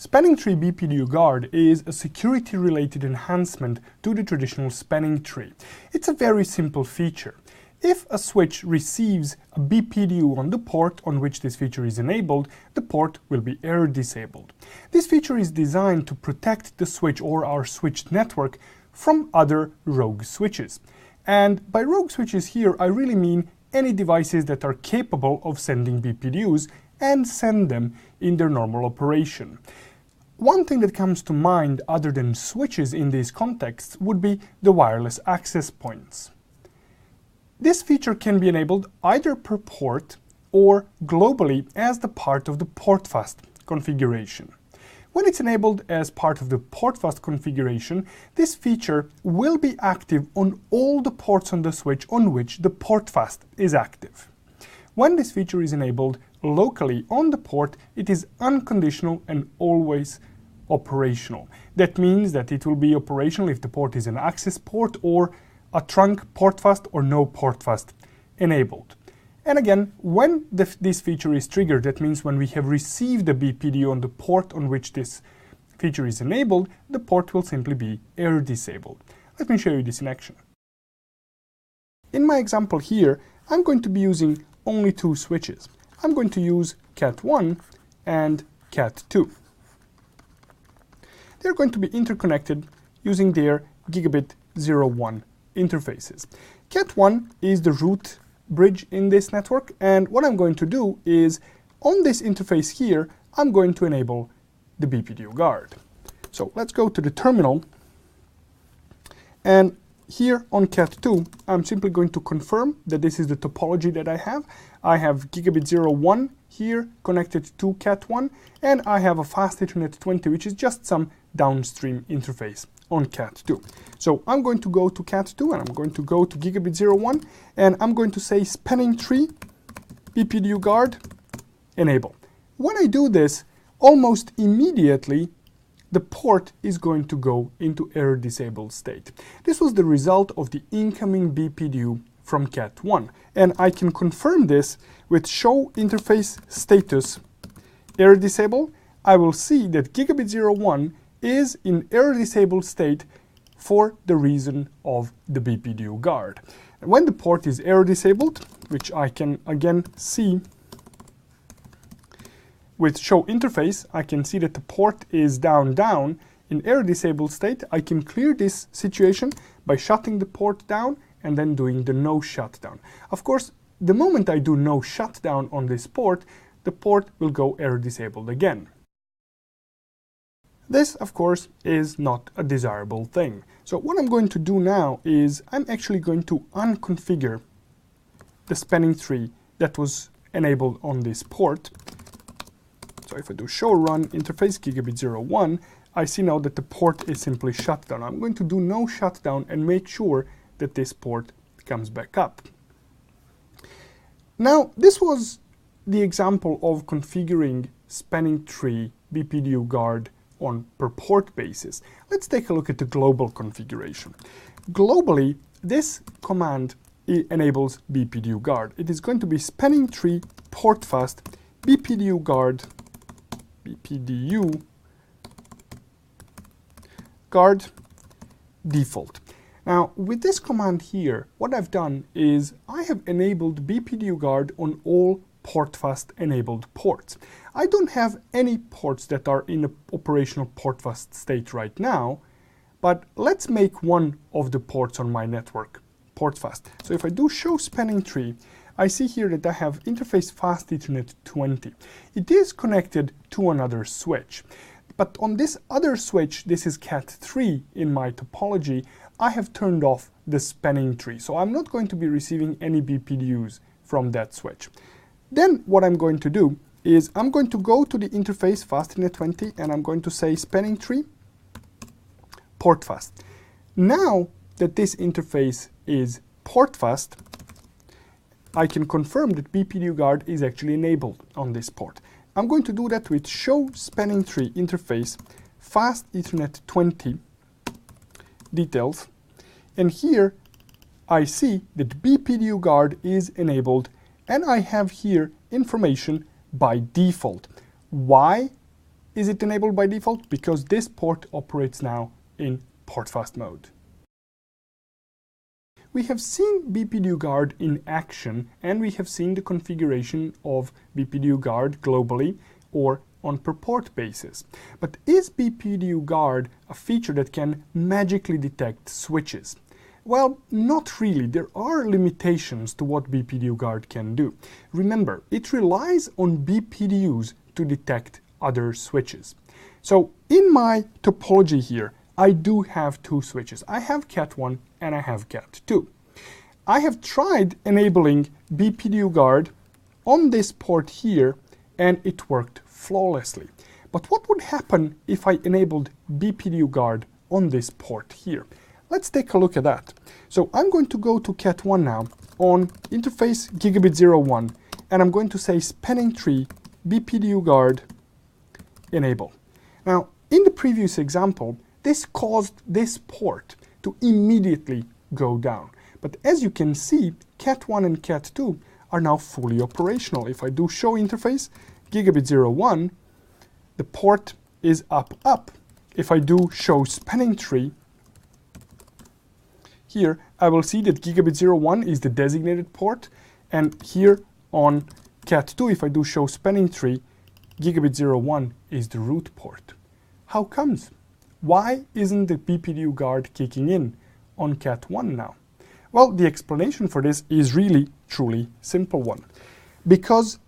Spanning tree BPDUGuard is a security-related enhancement to the traditional spanning tree. It's a very simple feature. If a switch receives a BPDU on the port on which this feature is enabled, the port will be error disabled. This feature is designed to protect the switch or our switched network from other rogue switches. And by rogue switches here, I really mean any devices that are capable of sending BPDUs and send them in their normal operation. One thing that comes to mind other than switches in these contexts would be the wireless access points. This feature can be enabled either per port or globally as the part of the portfast configuration. When it's enabled as part of the portfast configuration, this feature will be active on all the ports on the switch on which the portfast is active. When this feature is enabled locally on the port, it is unconditional and always operational. That means that it will be operational if the port is an access port or a trunk portfast or no portfast enabled. And again, when this feature is triggered, that means when we have received the BPDU on the port on which this feature is enabled, the port will simply be error disabled. Let me show you this in action. In my example here, I'm going to be using only two switches. I'm going to use Cat1 and Cat2. They're going to be interconnected using their gigabit 01 interfaces. Cat1 is the root bridge in this network, and what I'm going to do is on this interface here, I'm going to enable the BPDUGuard. So let's go to the terminal, and here on Cat2, I'm simply going to confirm that this is the topology that I have. I have gigabit 01 here connected to Cat1, and I have a fast Ethernet 20, which is just some downstream interface on Cat2. So I'm going to go to Cat2 and I'm going to go to gigabit 01 and I'm going to say spanning tree BPDUGuard enable. When I do this, almost immediately the port is going to go into error disabled state. This was the result of the incoming BPDU from Cat1, and I can confirm this with show interface status error disabled. I will see that gigabit 01 is in error disabled state for the reason of the BPDUGuard. And when the port is error disabled, which I can again see with show interface, I can see that the port is down in error disabled state. I can clear this situation by shutting the port down and then doing the no shutdown. Of course, the moment I do no shutdown on this port, the port will go error disabled again. This, of course, is not a desirable thing. So what I'm going to do now is I'm actually going to unconfigure the spanning tree that was enabled on this port. So if I do show run interface gigabit 01, I see now that the port is simply shut down. I'm going to do no shutdown and make sure that this port comes back up. Now, this was the example of configuring spanning tree BPDUGuard on per port basis. Let's take a look at the global configuration. Globally, this command enables BPDUGuard. It is going to be spanning tree portfast BPDUGuard default. Now, with this command here, what I've done is I have enabled BPDUGuard on all portfast enabled ports. I don't have any ports that are in an operational portfast state right now, but let's make one of the ports on my network portfast. So if I do show spanning tree, I see here that I have interface fast Ethernet 20. It is connected to another switch, but on this other switch, this is Cat3 in my topology, I have turned off the spanning tree. So I'm not going to be receiving any BPDUs from that switch. Then what I'm going to do is I'm going to go to the interface fast Ethernet 20 and I'm going to say spanning tree portfast. Now that this interface is portfast, I can confirm that BPDUGuard is actually enabled on this port. I'm going to do that with show spanning tree interface fast Ethernet 20 details, and here I see that BPDUGuard is enabled and I have here information by default. Why is it enabled by default? Because this port operates now in port fast mode. We have seen BPDUGuard in action, and we have seen the configuration of BPDUGuard globally or on per port basis. But is BPDUGuard a feature that can magically detect switches? Well, not really. There are limitations to what BPDUGuard can do. Remember, it relies on BPDUs to detect other switches. So in my topology here, I do have two switches. I have CAT1 and I have CAT2. I have tried enabling BPDUGuard on this port here, and it worked flawlessly. But what would happen if I enabled BPDUGuard on this port here? Let's take a look at that. So I'm going to go to CAT1 now on interface gigabit 01, and I'm going to say spanning tree BPDUGuard enable. Now, in the previous example, this caused this port to immediately go down. But as you can see, CAT1 and CAT2 are now fully operational. If I do show interface gigabit 01, the port is up. If I do show spanning tree, here I will see that gigabit 01 is the designated port, and here on CAT2, if I do show spanning tree, gigabit 01 is the root port. How comes? Why isn't the BPDUGuard kicking in on CAT1 now? Well, the explanation for this is really, truly simple one. Because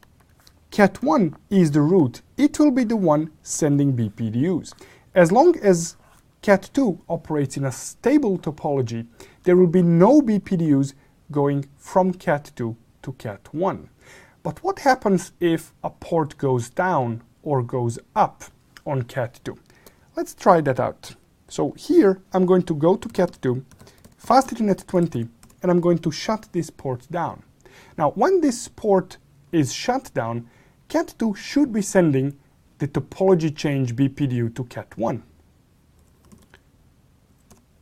CAT1 is the root, it will be the one sending BPDUs. As long as CAT2 operates in a stable topology, there will be no BPDUs going from CAT2 to CAT1. But what happens if a port goes down or goes up on CAT2? Let's try that out. So here I'm going to go to CAT2, fast Ethernet 20, and I'm going to shut this port down. Now, when this port is shut down, CAT2 should be sending the topology change BPDU to CAT1.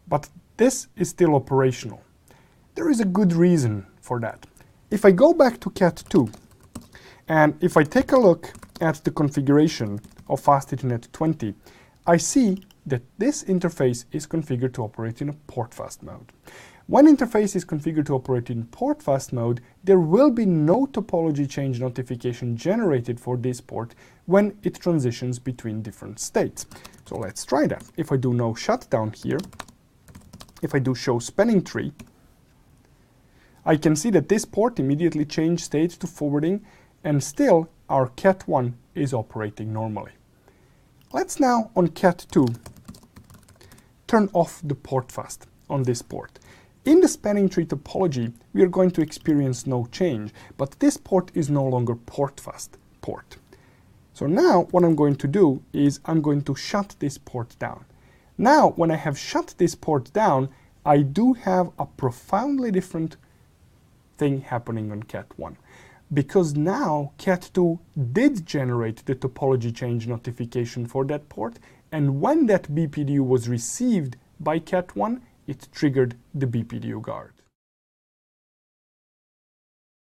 But this is still operational. There is a good reason for that. If I go back to CAT2, and if I take a look at the configuration of fast Ethernet 20, I see that this interface is configured to operate in a port fast mode. When interface is configured to operate in port fast mode, there will be no topology change notification generated for this port when it transitions between different states. So let's try that. If I do no shutdown here, if I do show spanning tree, I can see that this port immediately changed state to forwarding, and still our CAT1 is operating normally. Let's now on CAT2 turn off the port fast on this port. In the spanning tree topology, we are going to experience no change, but this port is no longer port fast port. So now what I'm going to do is I'm going to shut this port down. Now, when I have shut this port down, I do have a profoundly different thing happening on CAT1. Because now CAT2 did generate the topology change notification for that port, and when that BPDU was received by CAT1, it triggered the BPDUGuard.